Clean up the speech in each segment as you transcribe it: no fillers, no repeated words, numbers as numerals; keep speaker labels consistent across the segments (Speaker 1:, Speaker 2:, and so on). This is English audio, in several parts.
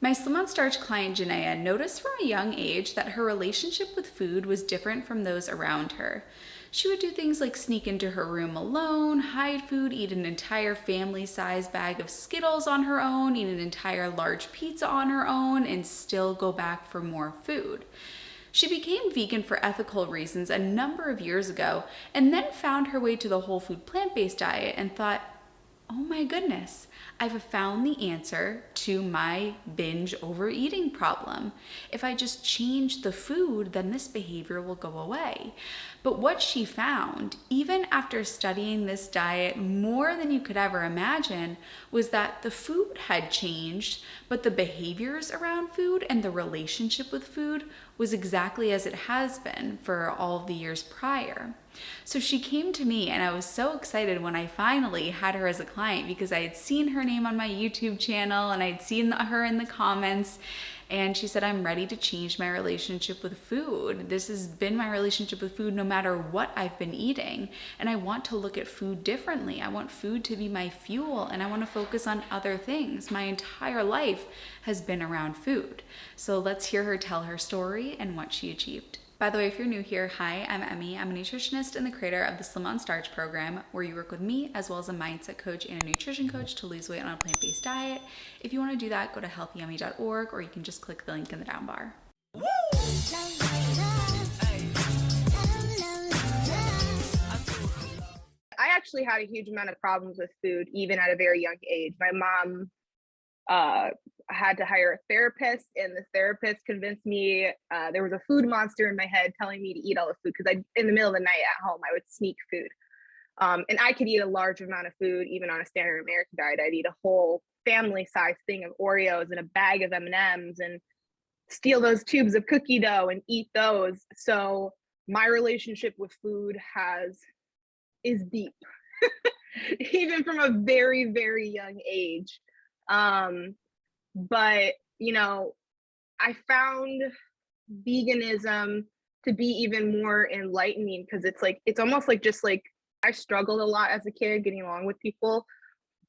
Speaker 1: My Slim on Starch client Janaya noticed from a young age that her relationship with food was different from those around her. She would do things like sneak into her room alone, hide food, eat an entire family size bag of Skittles on her own, eat an entire large pizza on her own, and still go back for more food. She became vegan for ethical reasons a number of years ago and then found her way to the whole food plant based diet and thought, oh my goodness, I've found the answer to my binge overeating problem. If I just change the food, then this behavior will go away. But what she found, even after studying this diet more than you could ever imagine, was that the food had changed, but the behaviors around food and the relationship with food was exactly as it has been for all of the years prior. So she came to me, and I was so excited when I finally had her as a client because I had seen her name on my YouTube channel and I'd seen her in the comments. And she said, I'm ready to change my relationship with food. This has been my relationship with food no matter what I've been eating. And I want to look at food differently. I want food to be my fuel, and I want to focus on other things. My entire life has been around food. So let's hear her tell her story and what she achieved. By the way, if you're new here, hi, I'm Emmie. I'm a nutritionist and the creator of the Slim on Starch program, where you work with me as well as a mindset coach and a nutrition coach to lose weight on a plant-based diet. If you want to do that, go to healthyhunnies.org, or you can just click the link in the down bar.
Speaker 2: I actually had a huge amount of problems with food, even at a very young age. My mom had to hire a therapist, and the therapist convinced me there was a food monster in my head telling me to eat all the food, because in the middle of the night at home, I would sneak food. And I could eat a large amount of food, even on a standard American diet. I'd eat a whole family-sized thing of Oreos and a bag of M&Ms and steal those tubes of cookie dough and eat those. So my relationship with food is deep, even from a very, very young age. But I found veganism to be even more enlightening, because it's almost like just like I struggled a lot as a kid getting along with people,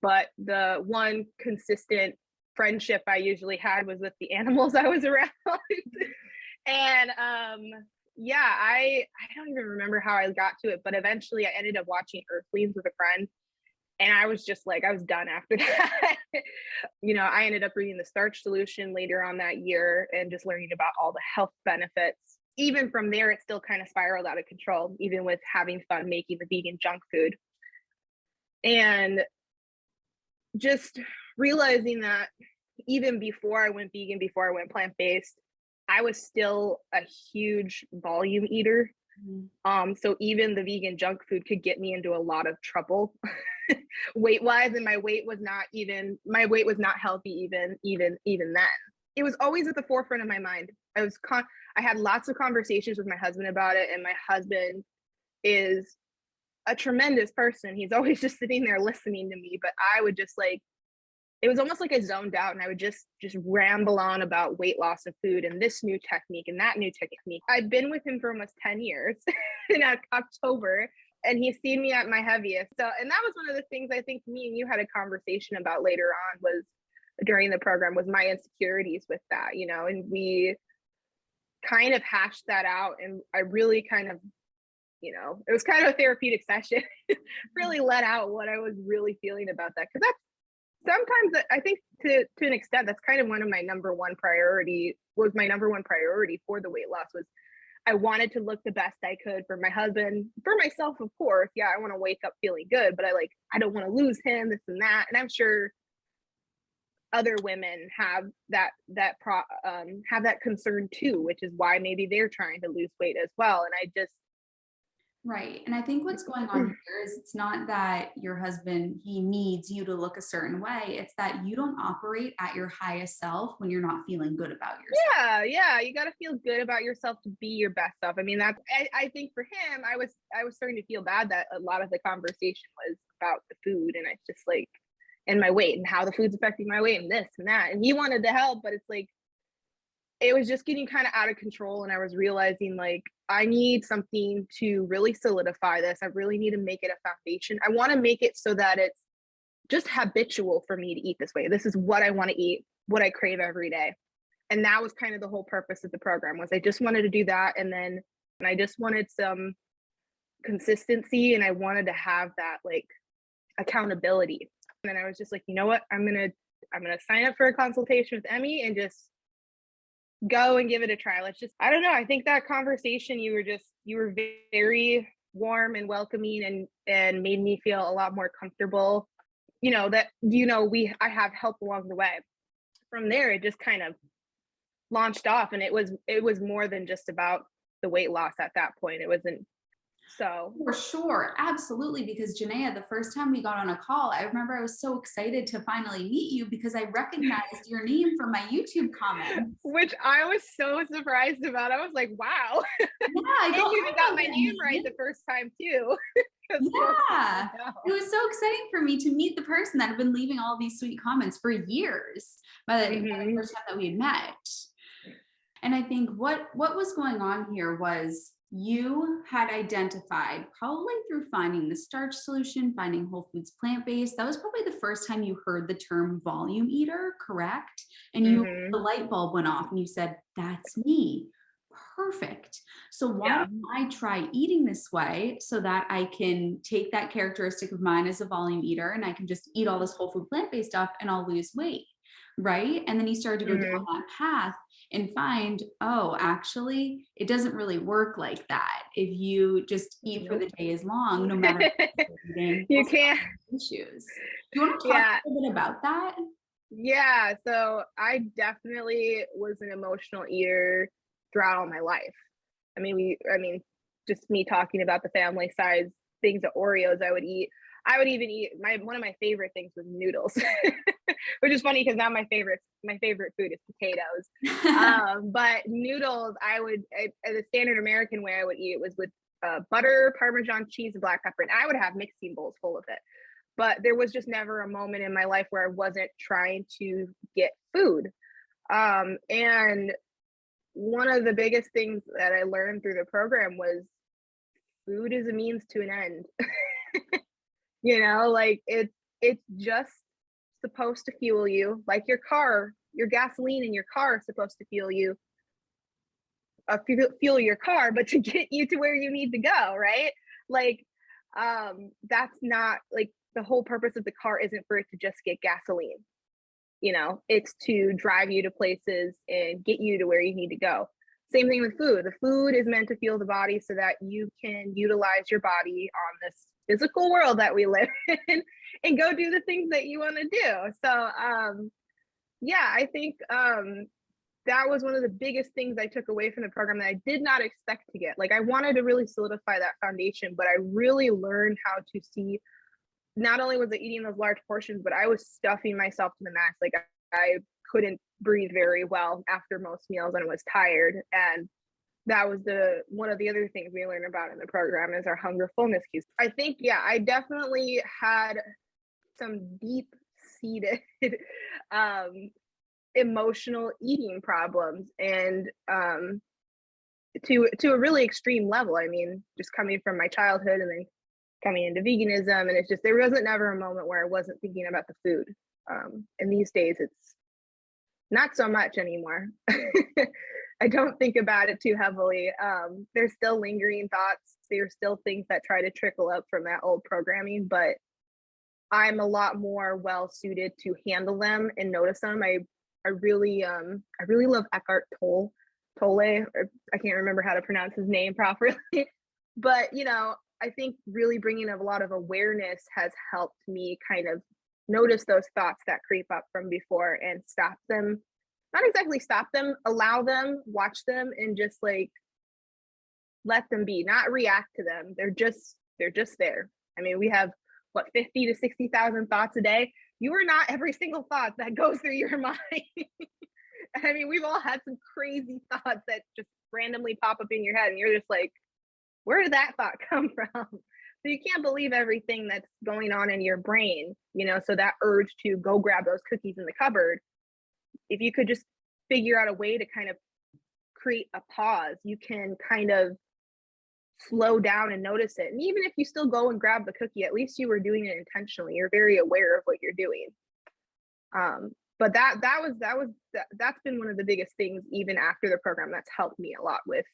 Speaker 2: but the one consistent friendship I usually had was with the animals I was around. And yeah, I don't even remember how I got to it, but eventually I ended up watching Earthlings with a friend. And I was just like, I was done after that. I ended up reading The Starch Solution later on that year and just learning about all the health benefits. Even from there, it still kind of spiraled out of control, even with having fun making the vegan junk food. And just realizing that even before I went vegan, before I went plant-based, I was still a huge volume eater. So even the vegan junk food could get me into a lot of trouble weight wise, and my weight was not healthy even then. It was always at the forefront of my mind. I had lots of conversations with my husband about it, and my husband is a tremendous person. He's always just sitting there listening to me, but I would just it was almost like I zoned out, and I would just ramble on about weight loss of food and this new technique and that new technique. I've been with him for almost 10 years in October, and he's seen me at my heaviest. So, and that was one of the things I think me and you had a conversation about later on, was during the program, was my insecurities with that, and we kind of hashed that out. And I really kind of, it was kind of a therapeutic session, really let out what I was really feeling about that. Cause sometimes I think to an extent, that's kind of my number one priority for the weight loss. Was I wanted to look the best I could for my husband, for myself, of course. Yeah, I want to wake up feeling good, but I don't want to lose him, this and that. And I'm sure other women have that concern too, which is why maybe they're trying to lose weight as well. And
Speaker 1: Right. And I think what's going on here is it's not that your husband, he needs you to look a certain way. It's that you don't operate at your highest self when you're not feeling good about yourself.
Speaker 2: Yeah, you got to feel good about yourself to be your best self. I mean, I think for him, I was starting to feel bad that a lot of the conversation was about the food, and it's just and my weight and how the food's affecting my weight and this and that. And he wanted to help, but it's it was just getting kind of out of control. And I was realizing I need something to really solidify this. I really need to make it a foundation. I want to make it so that it's just habitual for me to eat this way. This is what I want to eat. what I crave every day. And that was kind of the whole purpose of the program, was I just wanted to do that. And I just wanted some consistency, and I wanted to have that like accountability. And then I was just like, you know what, I'm gonna sign up for a consultation with Emmie and just go and give it a try. Let's just, I don't know, I think that conversation, you were very warm and welcoming, and made me feel a lot more comfortable, that I have help along the way. From there, it just kind of launched off, and it was more than just about the weight loss at that point. It wasn't. So
Speaker 1: For sure, absolutely. Because Janaya, the first time we got on a call, I remember I was so excited to finally meet you because I recognized your name from my YouTube comments.
Speaker 2: which I was so surprised about. I was like, wow.
Speaker 1: Yeah, I
Speaker 2: And
Speaker 1: go,
Speaker 2: you even got my name
Speaker 1: Emmie.
Speaker 2: right the first time too.
Speaker 1: Yeah, it was so exciting for me to meet the person that had been leaving all these sweet comments for years by the first time that we had met. And I think what was going on here was you had identified, probably through finding the starch solution, finding whole foods plant-based, that was probably the first time you heard the term volume eater, correct? And the light bulb went off and you said, that's me. Perfect. So why don't I try eating this way so that I can take that characteristic of mine as a volume eater and I can just eat all this whole food plant-based stuff and I'll lose weight, right? And then you started to go down that path and find, oh, actually, it doesn't really work like that. If you just eat for the day as long, no matter what you're eating,
Speaker 2: you can't.
Speaker 1: Issues. Do you want to talk a little bit about that?
Speaker 2: Yeah. So I definitely was an emotional eater throughout all my life. I mean, just me talking about the family size things of Oreos I would eat. I would even eat one of my favorite things was noodles, which is funny because now my favorite food is potatoes. But noodles, the standard American way I would eat it was with butter, Parmesan cheese, and black pepper, and I would have mixing bowls full of it. But there was just never a moment in my life where I wasn't trying to get food. And one of the biggest things that I learned through the program was food is a means to an end. Like it's just supposed to fuel you, like your car, your gasoline in your car is supposed to fuel you, fuel your car, but to get you to where you need to go, right? Like, that's not like the whole purpose of the car isn't for it to just get gasoline. It's to drive you to places and get you to where you need to go. Same thing with food. The food is meant to fuel the body so that you can utilize your body on this physical world that we live in and go do the things that you want to do. So, I think that was one of the biggest things I took away from the program that I did not expect to get. Like, I wanted to really solidify that foundation, but I really learned how to see, not only was I eating those large portions, but I was stuffing myself to the max. Like, I couldn't breathe very well after most meals and was tired. And that was one of the other things we learned about in the program is our hunger fullness cues. I think, I definitely had some deep seated emotional eating problems, and to a really extreme level. I mean, just coming from my childhood and then coming into veganism, and it's just, there wasn't never a moment where I wasn't thinking about the food. And these days it's not so much anymore. I don't think about it too heavily. There's still lingering thoughts. There's still things that try to trickle up from that old programming, but I'm a lot more well suited to handle them and notice them. I really love Eckhart Tolle. I can't remember how to pronounce his name properly, but I think really bringing a lot of awareness has helped me kind of notice those thoughts that creep up from before and stop them. Not exactly stop them, allow them, watch them, and just like let them be, not react to them. They're just there. I mean, we have 50 to 60,000 thoughts a day. You are not every single thought that goes through your mind. I mean, we've all had some crazy thoughts that just randomly pop up in your head, and you're just like, where did that thought come from? So you can't believe everything that's going on in your brain, so that urge to go grab those cookies in the cupboard, if you could just figure out a way to kind of create a pause, you can kind of slow down and notice it. And even if you still go and grab the cookie, at least you were doing it intentionally. You're very aware of what you're doing. but that's been one of the biggest things even after the program that's helped me a lot with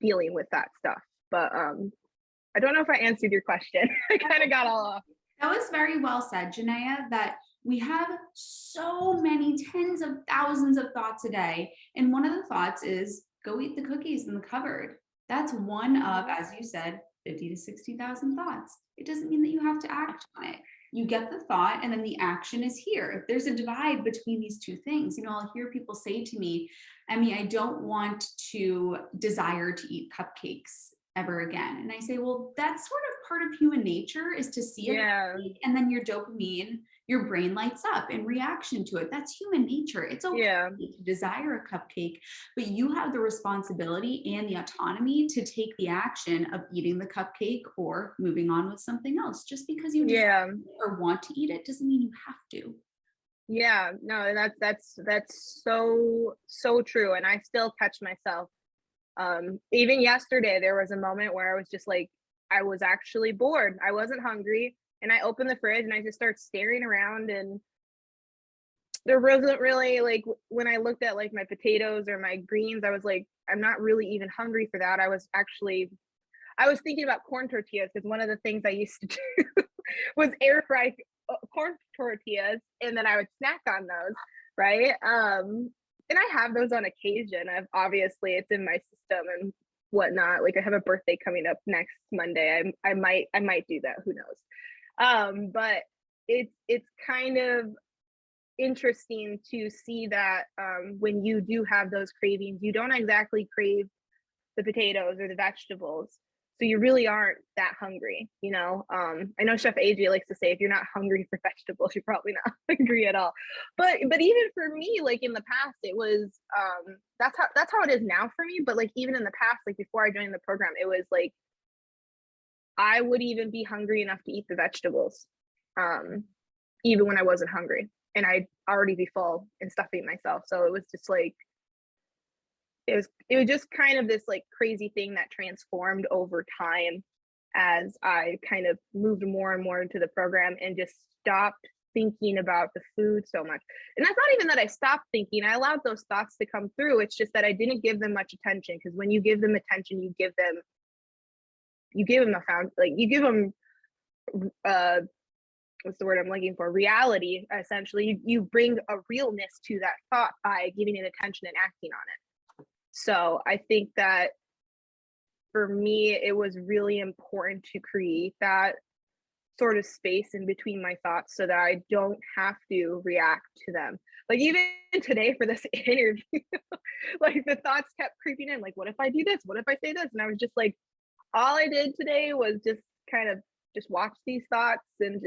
Speaker 2: dealing with that stuff. But I don't know if I answered your question. I kind of got all off.
Speaker 1: That was very well said, Janaya, that we have so many tens of thousands of thoughts a day. And one of the thoughts is go eat the cookies in the cupboard. That's one of, as you said, 50 to 60,000 thoughts. It doesn't mean that you have to act on it. You get the thought and then the action is here. If there's a divide between these two things, I'll hear people say to me, Emmie, I don't want to desire to eat cupcakes ever again. And I say, well, that's sort of part of human nature, is to see it, and then your dopamine, your brain lights up in reaction to it. That's human nature. It's okay to desire a cupcake, but you have the responsibility and the autonomy to take the action of eating the cupcake or moving on with something else. Just because you desire it or want to eat it doesn't mean you have to.
Speaker 2: Yeah, no, that's so true. And I still catch myself. Even yesterday, there was a moment where I was just like, I was actually bored. I wasn't hungry. And I opened the fridge and I just started staring around, and there wasn't really, like, when I looked at like my potatoes or my greens, I was like, I'm not really even hungry for that. I was thinking about corn tortillas, because one of the things I used to do was air fry corn tortillas, and then I would snack on those, right? And I have those on occasion. Obviously it's in my system and whatnot. Like, I have a birthday coming up next Monday. I might do that. Who knows? But it's kind of interesting to see that when you do have those cravings, you don't exactly crave the potatoes or the vegetables. So you really aren't that hungry, I know Chef AJ likes to say, if you're not hungry for vegetables, you're probably not hungry at all. But even for me, like in the past, it was that's how it is now for me. But like even in the past, like before I joined the program, it was like I would even be hungry enough to eat the vegetables, even when I wasn't hungry, and I'd already be full and stuffing myself. So it was just like, it was just kind of this like crazy thing that transformed over time as I kind of moved more and more into the program and just stopped thinking about the food so much. And that's not even that I stopped thinking. I allowed those thoughts to come through. It's just that I didn't give them much attention, because when you give them attention, you give them what's the word I'm looking for? Reality, essentially. You bring a realness to that thought by giving it attention and acting on it. So I think that for me, it was really important to create that sort of space in between my thoughts so that I don't have to react to them. Like even today for this interview, like the thoughts kept creeping in. Like, what if I do this? What if I say this? And I was just like, all I did today was just kind of just watch these thoughts, and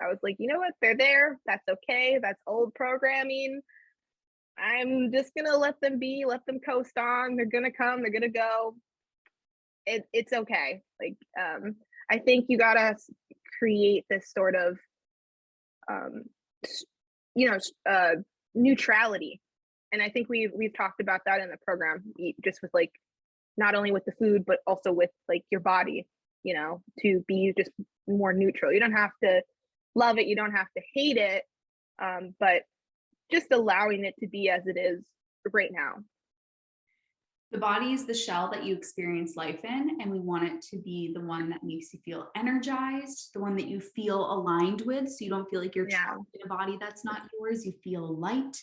Speaker 2: I was like, you know what? They're there. That's okay. That's old programming. I'm just gonna let them be, let them coast on. They're gonna come, they're gonna go. It's okay. Like, I think you gotta create this sort of, neutrality. And I think we've talked about that in the program, just with like, not only with the food, but also with like your body, to be just more neutral. You don't have to love it, you don't have to hate it, but just allowing it to be as it is right now.
Speaker 1: The body is the shell that you experience life in, and we want it to be the one that makes you feel energized, the one that you feel aligned with, so you don't feel like you're trapped in a body that's not yours. You feel light,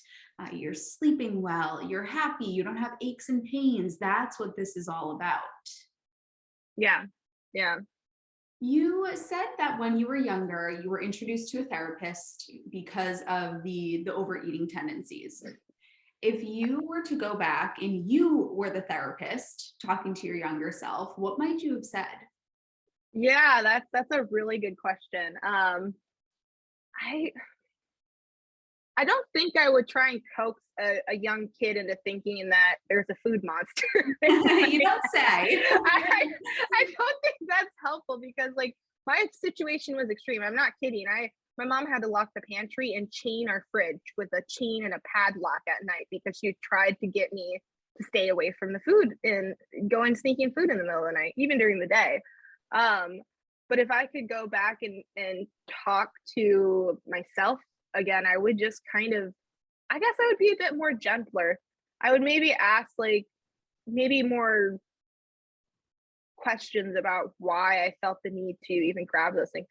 Speaker 1: you're sleeping well, you're happy, you don't have aches and pains. That's what this is all about.
Speaker 2: Yeah.
Speaker 1: You said that when you were younger, you were introduced to a therapist because of the overeating tendencies. If you were to go back and you were the therapist talking to your younger self, what might you have said?
Speaker 2: Yeah, that's a really good question. I don't think I would try and coax a young kid into thinking that there's a food monster.
Speaker 1: You don't say.
Speaker 2: I don't think that's helpful, because like my situation was extreme. I'm not kidding. My mom had to lock the pantry and chain our fridge with a chain and a padlock at night, because she tried to get me to stay away from the food and going sneaking food in the middle of the night, even during the day. But if I could go back and talk to myself again, I would just kind of I guess I would be a bit more gentler. I would maybe ask like maybe more questions about why I felt the need to even grab those things.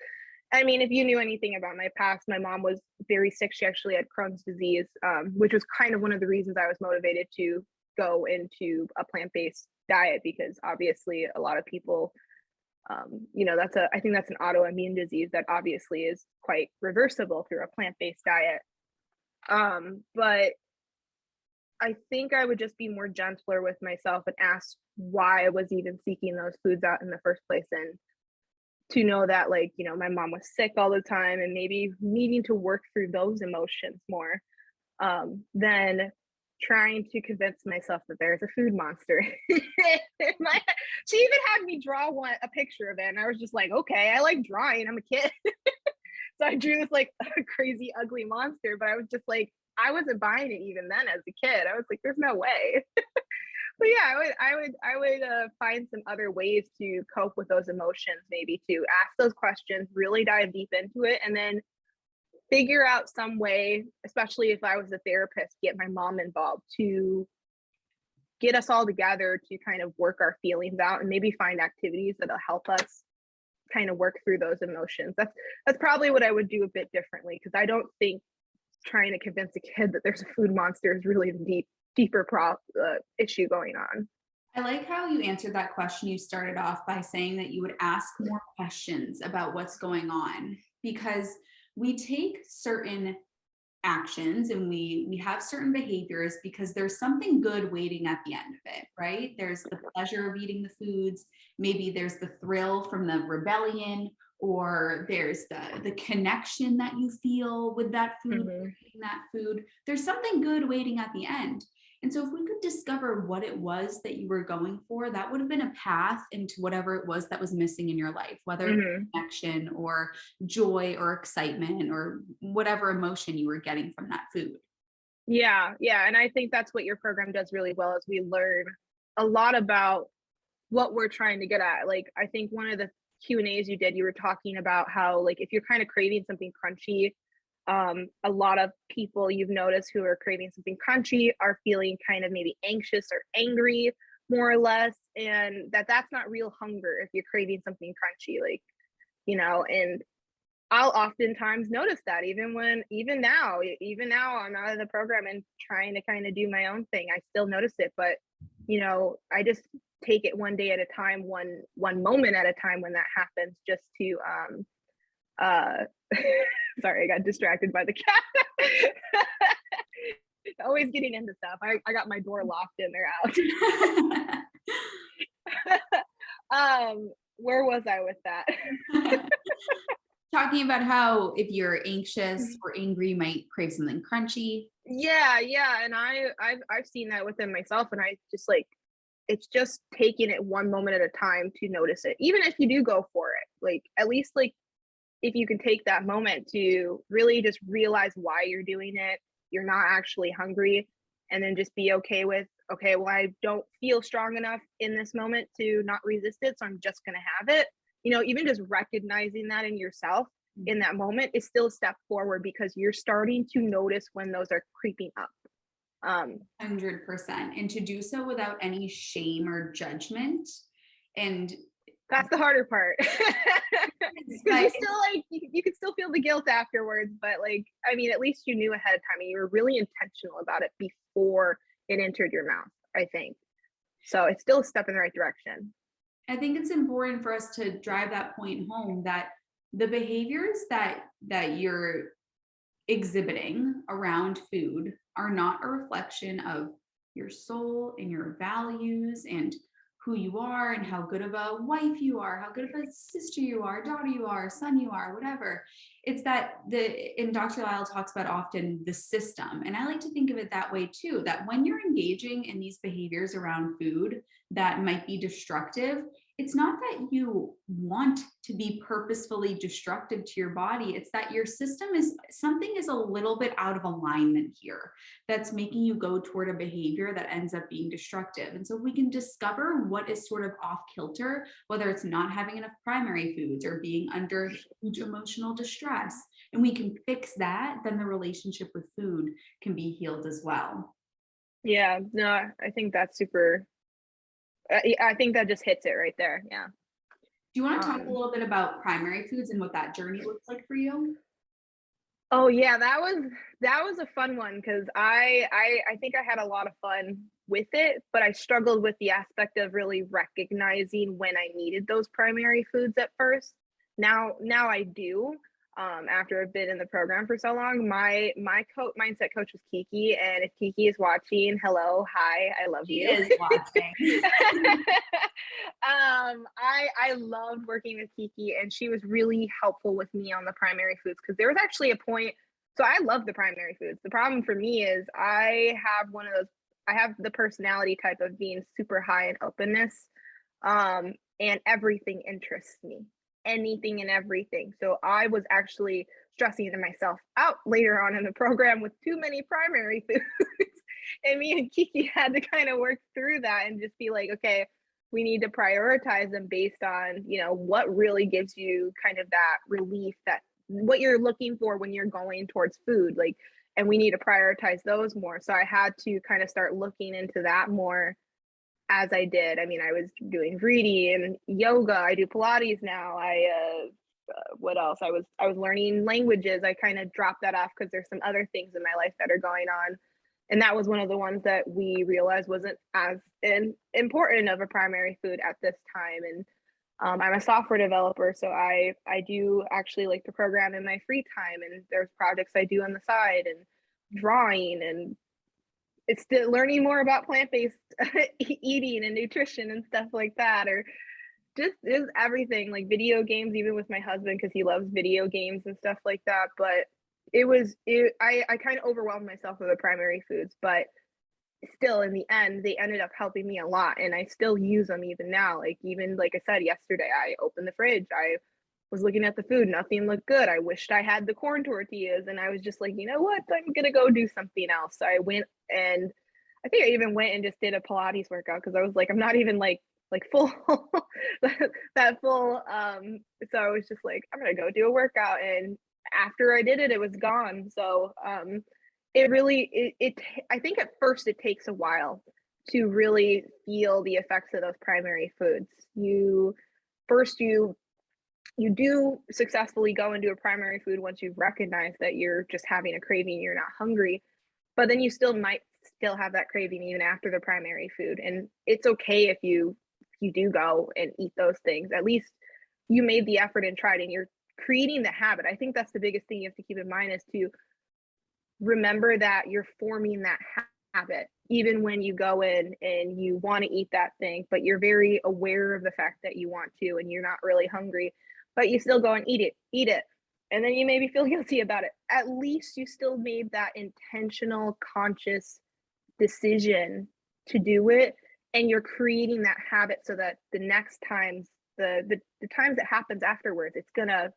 Speaker 2: I mean, if you knew anything about my past, my mom was very sick. She actually had Crohn's disease, which was kind of one of the reasons I was motivated to go into a plant-based diet, because obviously a lot of people, I think that's an autoimmune disease that obviously is quite reversible through a plant-based diet. But I think I would just be more gentler with myself and ask why I was even seeking those foods out in the first place. And to know that, like, my mom was sick all the time and maybe needing to work through those emotions more, than trying to convince myself that there's a food monster. She even had me draw a picture of it. And I was just like, okay, I like drawing. I'm a kid. So I drew this like a crazy, ugly monster, but I was just like, I wasn't buying it even then as a kid. I was like, there's no way. But yeah, I would find some other ways to cope with those emotions, maybe to ask those questions, really dive deep into it, and then figure out some way, especially if I was a therapist, get my mom involved to get us all together to kind of work our feelings out and maybe find activities that'll help us kind of work through those emotions. That's probably what I would do a bit differently, because I don't think trying to convince a kid that there's a food monster is really the deeper issue going on.
Speaker 1: I like how you answered that question. You started off by saying that you would ask more questions about what's going on, because we take certain actions and we have certain behaviors because there's something good waiting at the end of it, right? There's the pleasure of eating the foods, maybe there's the thrill from the rebellion, or there's the connection that you feel with that food,
Speaker 2: Mm-hmm.
Speaker 1: eating that food. There's something good waiting at the end. And so if we could discover what it was that you were going for, that would have been a path into whatever it was that was missing in your life, whether it was connection or joy or excitement or whatever emotion you were getting from that food.
Speaker 2: Yeah, yeah. And I think that's what your program does really well, is we learn a lot about what we're trying to get at. Like, I think one of the Q&As you did, you were talking about how, like, if you're kind of craving something crunchy, a lot of people you've noticed who are craving something crunchy are feeling kind of maybe anxious or angry, more or less, and that's not real hunger if you're craving something crunchy, like, and I'll oftentimes notice that even now I'm out of the program and trying to kind of do my own thing, I still notice it. But I just take it one day at a time, one moment at a time when that happens, just to uh sorry, I got distracted by the cat. Always getting into stuff. I got my door locked in, they're out. Where was I with that?
Speaker 1: Talking about how if you're anxious or angry, you might crave something crunchy.
Speaker 2: Yeah, and I've seen that within myself, and I just like, it's just taking it one moment at a time to notice it. Even if you do go for it, like, at least, like, if you can take that moment to really just realize why you're doing it, you're not actually hungry, and then just be okay with, okay, well, I don't feel strong enough in this moment to not resist it, so I'm just going to have it. Even just recognizing that in yourself in that moment is still a step forward, because you're starting to notice when those are creeping up.
Speaker 1: 100%. And to do so without any shame or judgment. And
Speaker 2: that's the harder part. Because you still, like, you could still feel the guilt afterwards, but, like, I mean, at least you knew ahead of time and you were really intentional about it before it entered your mouth, I think. So it's still a step in the right direction.
Speaker 1: I think it's important for us to drive that point home, that the behaviors that you're exhibiting around food are not a reflection of your soul and your values and who you are and how good of a wife you are, how good of a sister you are, daughter you are, son you are, whatever. It's that and Dr. Lyle talks about often the system. And I like to think of it that way too, that when you're engaging in these behaviors around food that might be destructive, it's not that you want to be purposefully destructive to your body. It's that your system is something is a little bit out of alignment here that's making you go toward a behavior that ends up being destructive. And so we can discover what is sort of off kilter, whether it's not having enough primary foods or being under huge emotional distress, and we can fix that, then the relationship with food can be healed as well.
Speaker 2: Yeah, no, I think that's super. I think that just hits it right there. Yeah.
Speaker 1: Do you want to talk a little bit about primary foods and what that journey looks like for you?
Speaker 2: Oh yeah, that was a fun one because I think I had a lot of fun with it, but I struggled with the aspect of really recognizing when I needed those primary foods at first. Now I do. After I've been in the program for so long, my mindset coach was Kiki, and if Kiki is watching, hello, hi, I love
Speaker 1: She
Speaker 2: you.
Speaker 1: is watching.
Speaker 2: I loved working with Kiki, and she was really helpful with me on the primary foods because there was actually a point. So I love the primary foods. The problem for me is I have one of those. I have the personality type of being super high in openness, and everything interests me, anything and everything. So I was actually stressing myself out later on in the program with too many primary foods, and me and Kiki had to kind of work through that and just be like, okay, we need to prioritize them based on, what really gives you kind of that relief, that what you're looking for when you're going towards food, like, and we need to prioritize those more. So I had to kind of start looking into that more as I did. I mean, I was doing reading and yoga. I do Pilates now. What else? I was learning languages. I kind of dropped that off because there's some other things in my life that are going on, and that was one of the ones that we realized wasn't as important of a primary food at this time. And I'm a software developer, so I do actually like to program in my free time, and there's projects I do on the side, and drawing, and it's still learning more about plant-based eating and nutrition and stuff like that, or just is everything, like video games, even with my husband because he loves video games and stuff like that. But I kind of overwhelmed myself with the primary foods, but still in the end they ended up helping me a lot, and I still use them even now. Like, even like I said yesterday, I opened the fridge, I was looking at the food, nothing looked good, I wished I had the corn tortillas, and I was just like, you know what, I'm gonna go do something else. So I went, and I think I even went and just did a Pilates workout because I was like, I'm not even like full that full. So I was just like, I'm gonna go do a workout, and after I did it, it was gone. So it really I think at first it takes a while to really feel the effects of those primary foods. You do successfully go into a primary food once you've recognized that you're just having a craving, you're not hungry, but then you still might still have that craving even after the primary food, and it's okay if you do go and eat those things. At least you made the effort and tried, and you're creating the habit. I think that's the biggest thing you have to keep in mind, is to remember that you're forming that habit even when you go in and you want to eat that thing, but you're very aware of the fact that you want to and you're not really hungry, but you still go and eat it, and then you maybe feel guilty about it. At least you still made that intentional, conscious decision to do it, and you're creating that habit so that the next times, the times it happens afterwards, it's gonna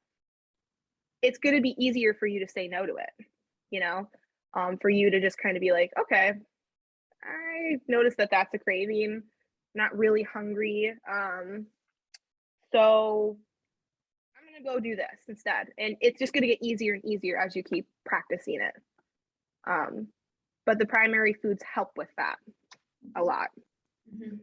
Speaker 2: be easier for you to say no to it, for you to just kind of be like, okay, I noticed that that's a craving, not really hungry, so I'm gonna go do this instead, and it's just gonna get easier and easier as you keep practicing it. um, but the primary foods help with that a lot.
Speaker 1: Mm-hmm.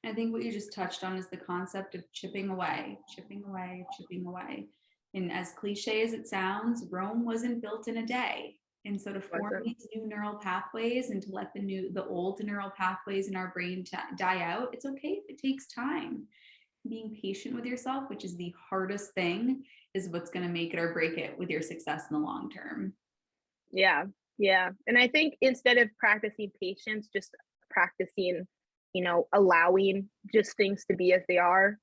Speaker 1: I think what you just touched on is the concept of chipping away, chipping away, chipping away. And as cliche as it sounds, Rome wasn't built in a day. And so to form these new neural pathways and to let the old neural pathways in our brain die out, it's okay if it takes time. Being patient with yourself, which is the hardest thing, is what's going to make it or break it with your success in the long term.
Speaker 2: Yeah, yeah. And I think instead of practicing patience, just practicing, allowing just things to be as they are,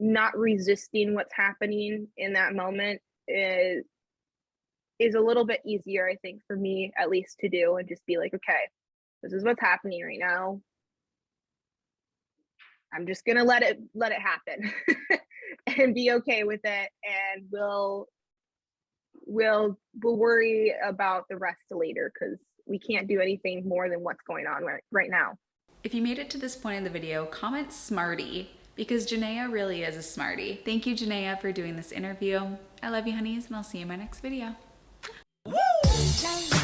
Speaker 2: not resisting what's happening in that moment is a little bit easier, I think, for me at least to do, and just be like, okay, this is what's happening right now. I'm just gonna let it happen and be okay with it, and we'll worry about the rest later, because we can't do anything more than what's going on right now.
Speaker 1: If you made it to this point in the video, comment Smarty, because Janaya really is a smarty. Thank you, Janaya, for doing this interview. I love you, honeys, and I'll see you in my next video. Woo!